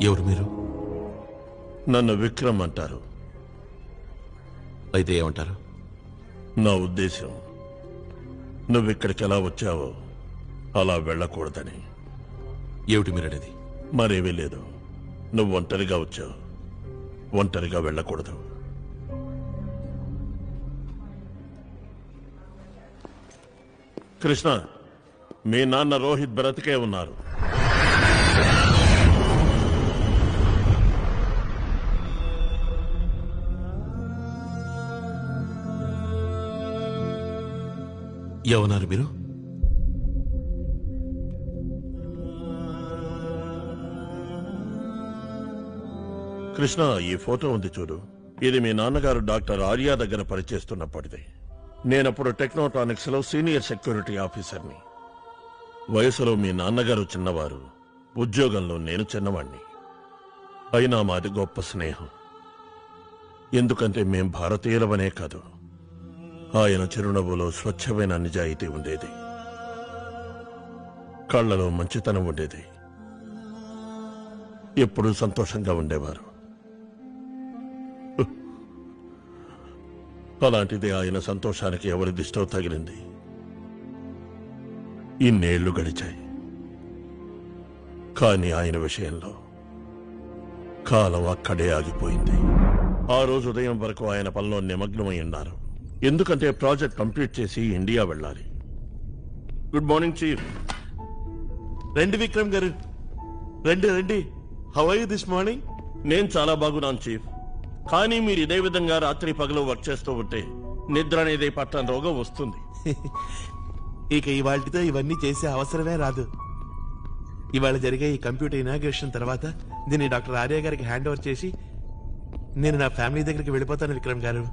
ఎవరు మీరు? నన్ను విక్రమ్ అంటారు. అయితే ఏమంటారు? నా ఉద్దేశం నువ్విక్కడికి ఎలా వచ్చావో అలా వెళ్ళకూడదని. ఏమిటి మీరనేది? మరేమీ లేదు. నువ్వు ఒంటరిగా వచ్చావు, ఒంటరిగా వెళ్ళకూడదు. కృష్ణ, మీ నాన్న రోహిత్ బ్రతికే ఉన్నారు. ఏమన్నారు మీరు? కృష్ణ, ఈ ఫోటో ఉంది చూడు. ఇది మీ నాన్నగారు డాక్టర్ ఆర్య దగ్గర పనిచేస్తున్నప్పటిది. నేనప్పుడు టెక్నోట్రానిక్స్ లో సీనియర్ సెక్యూరిటీ ఆఫీసర్ని. వయసులో మీ నాన్నగారు చిన్నవారు, ఉద్యోగంలో నేను చిన్నవాణ్ణి. అయినా మాది గొప్ప స్నేహం. ఎందుకంటే మేం భారతీయులవనే కాదు, ఆయన చిరునవ్వులో స్వచ్ఛమైన నిజాయితీ ఉండేది, కళ్లలో మంచితనం ఉండేది, ఎప్పుడూ సంతోషంగా ఉండేవారు. అలాంటిది ఆయన సంతోషానికి ఎవరి దిష్టో తగిలింది. ఇన్నేళ్లు గడిచాయి, కానీ ఆయన విషయంలో కాలం అక్కడే ఆగిపోయింది. ఆ రోజు ఉదయం వరకు ఆయన పనిలో నిమగ్నమై ఉన్నారు. ఎందుకంటే ప్రాజెక్ట్ కంప్లీట్ చేసి ఇండియా వెళ్ళాలి. Good morning chief. రండి విక్రమ్ గారు, రండి రండి. How are you this morning? నేను చాలా బాగున్నాను చీఫ్. కానీ మీరు ఇదే విధంగా రాత్రి పగలు వర్క్ చేస్తూ ఉంటే నిద్ర అనేది పట్టని రోగం వస్తుంది. ఇక ఇవాళతో ఇవన్నీ చేసే అవసరమే రాదు. ఇవాళ జరిగే ఈ కంప్యూటర్ ఇనాగ్రేషన్ తర్వాత దీన్ని డాక్టర్ ఆర్య గారికి హ్యాండ్ ఓవర్ చేసి నేను నా ఫ్యామిలీ దగ్గరికి వెళ్ళిపోతాను విక్రమ్ గారు.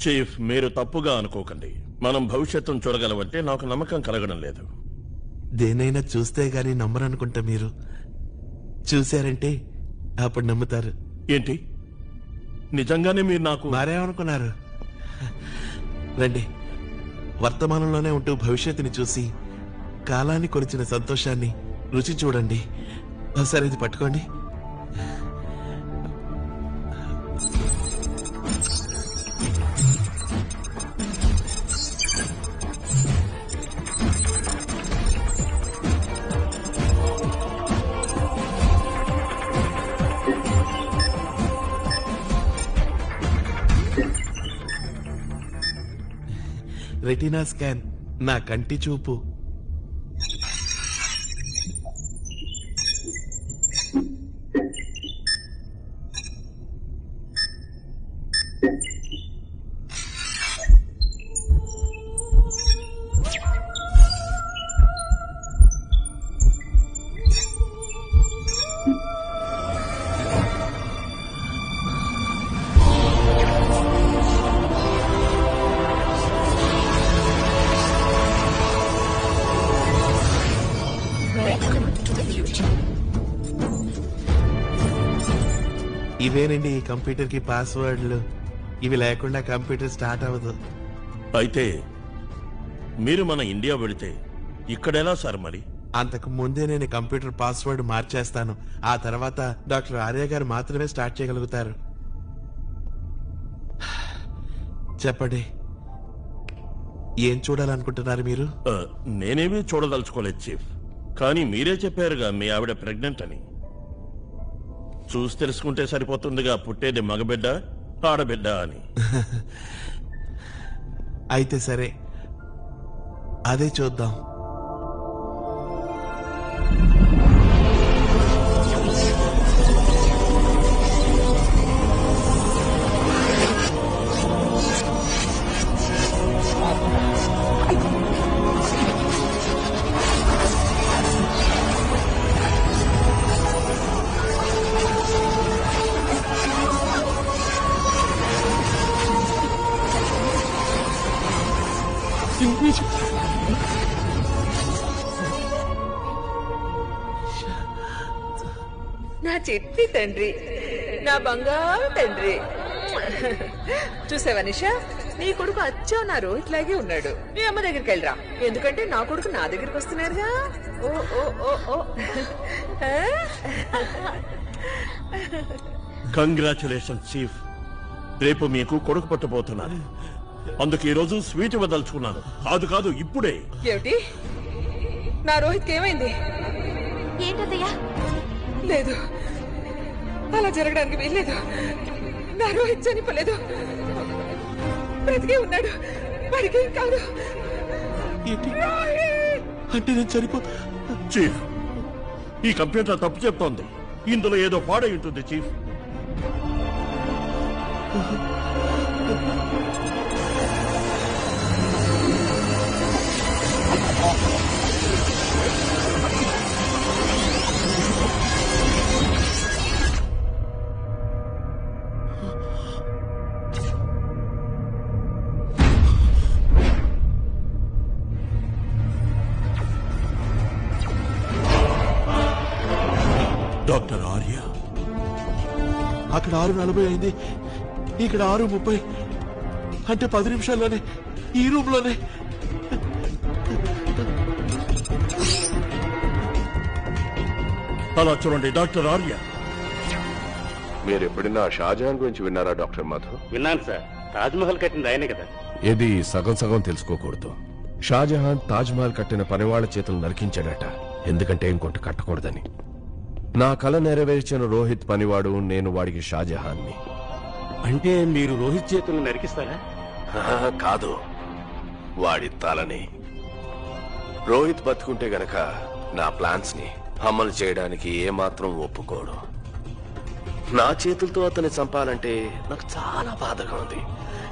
చీఫ్, మీరు తప్పుగా అనుకోకండి. మనం భవిష్యత్తును చూడగలమంటే నాకు నమ్మకం కలగడం లేదు. దేనైనా చూస్తే గానీ నమ్మరనుకుంటా. మీరు చూశారంటే అప్పుడు నమ్ముతారు. ఏంటి, నిజంగానే మీరు నాకు మారేమనుకున్నారు? రండి, వర్తమానంలోనే ఉంటూ భవిష్యత్తుని చూసి కాలాన్ని కొలిచిన సంతోషాన్ని రుచి చూడండి. ఒకసారి ఇది పట్టుకోండి. రెటీనా స్కాన్, నా కంటి చూపు. ఇవేనండి ఈ కంప్యూటర్ కి పాస్వర్డ్లు. ఇవి లేకుండా కంప్యూటర్ స్టార్ట్ అవ్వదు. అయితే మీరు మన ఇండియా వెళితే ఇక్కడెలా సార్? మరి అంతకు ముందే నేను కంప్యూటర్ పాస్వర్డ్ మార్చేస్తాను. ఆ తర్వాత డాక్టర్ ఆర్య గారు మాత్రమే స్టార్ట్ చేయగలుగుతారు. చెప్పండి, ఏం చూడాలనుకుంటున్నారు మీరు? నేనేమీ చూడదలుచుకోలేదు చీఫ్. కానీ మీరే చెప్పారుగా మీ ఆవిడ ప్రెగ్నెంట్ అని. చూసి తెలుసుకుంటే సరిపోతుందిగా, పుట్టేది మగబిడ్డ ఆడబిడ్డ అని. అయితే సరే, అదే చూద్దాం. నా చిట్టి తండ్రి, నా బంగారు తండ్రి. చూసావా నిషా, నీ కొడుకు అచ్చా నా రోహిత్ లాగే ఉన్నాడు. మీ అమ్మ దగ్గరికి వెళ్ళరా, ఎందుకంటే నా కొడుకు నా దగ్గరికి వస్తున్నారుగా. ఓ ఓ ఓ ఓ కంగ్రాచులేషన్ చీఫ్. రేపు మీకు కొడుకు పట్టబోతున్నారు. అందుకు ఈ రోజు స్వీట్ ఇవ్వదలుచుకున్నాను. కాదు కాదు, ఇప్పుడే. ఏమిటి, నా రోహిత్ ఏమైంది? ఏంటత్తయ్యా? లేదు, అలా జరగడానికి వీల్లేదు. నా రోహిత్ చనిపోలేదు, బ్రతికే ఉన్నాడు. వాడికి ఏం కాదు. ఏంటి అంటే నేను చనిపో చీఫ్, ఈ కంప్యూటర్ తప్పు చెప్తోంది. ఇందులో ఏదో పాడై ఉంటుంది చీఫ్. డాక్టర్ ఆర్య, అక్కడ 6:40 అయింది, ఇక్కడ 6:30. అంటే 10 నిమిషాల్లోనే ఈ రూమ్ లోనే. అలా చూడండి డాక్టర్ ఆర్య. మీరు ఎప్పుడైనా షాజహాన్ గురించి విన్నారా డాక్టర్ మధు? విన్నాను సార్, తాజ్మహల్ కట్టింది ఆయనే కదా. ఇది సగం సగం తెలుసుకోకూడదు. షాజహాన్ తాజ్ మహల్ కట్టిన పనివాళ్ల చేతులు నరికించాడట, ఎందుకంటే ఇంకొంట కట్టకూడదని. నా కల నెరవేర్చిన రోహిత్ పనివాడు, నేను వాడికి షాజహాన్ని. అంటే మీరు రోహిత్ చేతులను నరికిస్తారా? కాదు, వాడి తలని. రోహిత్ బతుకుంటే గనక నా ప్లాన్స్ ని అమలు చేయడానికి ఏమాత్రం ఒప్పుకోడు. నా చేతులతో అతన్ని చంపాలంటే నాకు చాలా బాధగా ఉంది,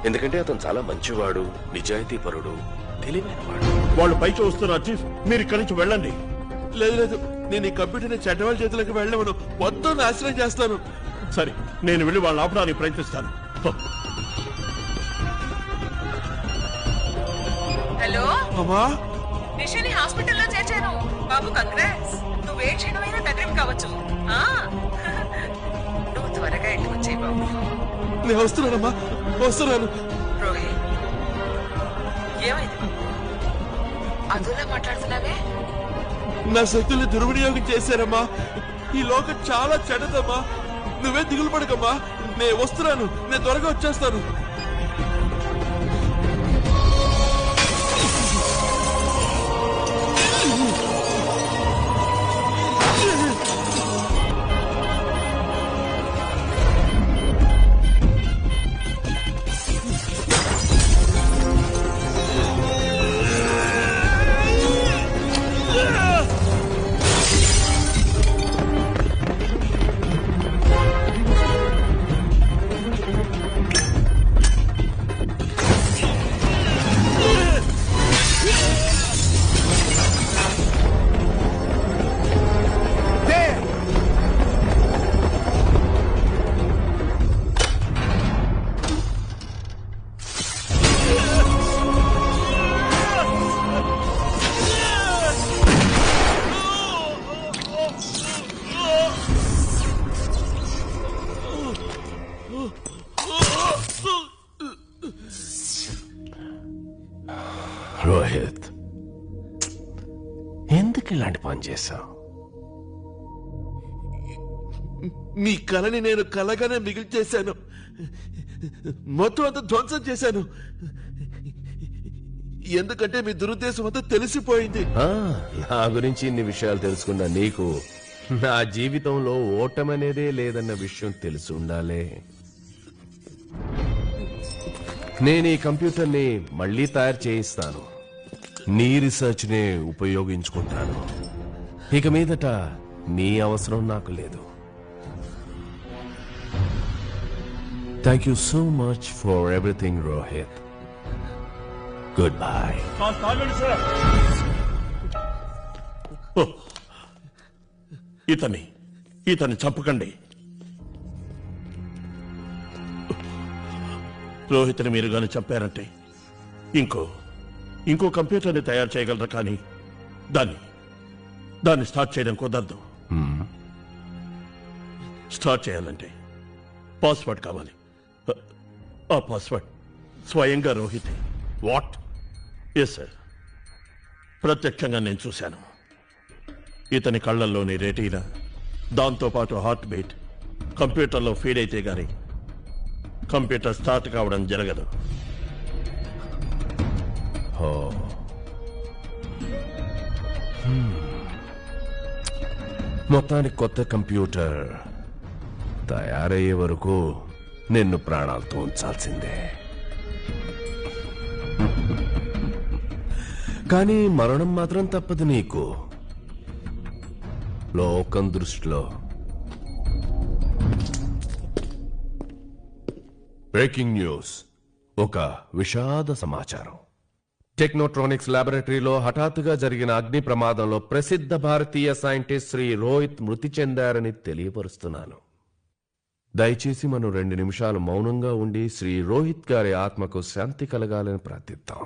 ఎందుకంటే అతను చాలా మంచివాడు, నిజాయితీపరుడు, తెలివైనవాడు. వాళ్ళు పైకి వస్తున్నారు చీఫ్, మీరు ఇక్కడి నుంచి వెళ్ళండి. లేదు లేదు, నేను ఈ కంప్యూటర్ని చెడ్డవాళ్ళ చేతులకు వెళ్ళవను, మొత్తం నాశనం చేస్తాను. సరే, నేను వెళ్ళి వాళ్ళని ఆపడానికి ప్రయత్నిస్తాను. హలో, అమ్మా, నిషాని హాస్పిటల్లో చేర్చాను. బాబు కంగ్రాట్స్, నువ్వు ఏ క్షణమైనా తండ్రివి కావచ్చు. నువ్వు త్వరగా ఇంటికి వచ్చేయి బాబు. నేను వస్తున్నానమ్మా, వస్తున్నాను. రోహిత్, ఏమైంది బాబు? అదోలా మాట్లాడుతున్నావే? నా శక్తుల్ని దుర్వినియోగం చేశారమ్మా. ఈ లోకం చాలా చెడ్డదమ్మా. నువ్వే దిగులు పడకమ్మా, నేను వస్తున్నాను, నేను త్వరగా వచ్చేస్తాను. రోహిత్, ఎందుకు ఇలాంటి పని చేశావు? మీ కళని నేను కలగానే మిగిల్చేశాను, మొత్తం అంతా ధ్వంసం చేశాను. ఎందుకంటే మీ దురుద్దేశం అంతా తెలిసిపోయింది. నా గురించి ఇన్ని విషయాలు తెలుసుకున్న నీకు నా జీవితంలో ఓటమనేదే లేదన్న విషయం తెలిసి ఉండాలే. నేను ఈ కంప్యూటర్ని మళ్ళీ తయారు చేయిస్తాను, నీ రీసెర్చ్ నే ఉపయోగించుకుంటాను. ఇక మీదట నీ అవసరం నాకు లేదు. Thank you so much for everything Rohit. Good bye. ఇతన్ని చంపకండి. రోహిత్ని మీరు గాని చంపారంటే ఇంకో కంప్యూటర్ని తయారు చేయగలరు, కానీ దాన్ని స్టార్ట్ చేయడం కుదరదు. స్టార్ట్ చేయాలంటే పాస్వర్డ్ కావాలి. ఆ పాస్వర్డ్ స్వయంగా రోహిత్. వాట్? ఎస్ సార్, ప్రత్యక్షంగా నేను చూశాను. ఇతని కళ్ళల్లోని రెటీనా, దాంతోపాటు హార్ట్ బీట్ కంప్యూటర్లో ఫీడ్ అయితే గాని కంప్యూటర్ స్టార్ట్ కావడం జరగదు. మొత్తానికి కొత్త కంప్యూటర్ తయారయ్యే వరకు నిన్ను ప్రాణాలతో ఉంచాల్సిందే. కానీ మరణం మాత్రం తప్పదు నీకు. లోకం దృష్టిలో. బ్రేకింగ్ న్యూస్, ఒక విషాద సమాచారం. టెక్నోట్రానిక్స్ ల్యాబొరేటరీలో హఠాత్తుగా జరిగిన అగ్ని ప్రమాదంలో ప్రసిద్ధ భారతీయ సైంటిస్ట్ శ్రీ రోహిత్ మృతి చెందారని తెలియపరుస్తున్నాను. దయచేసి మనం 2 నిమిషాలు మౌనంగా ఉండి శ్రీ రోహిత్ గారి ఆత్మకు శాంతి కలగాలని ప్రార్థిద్దాం.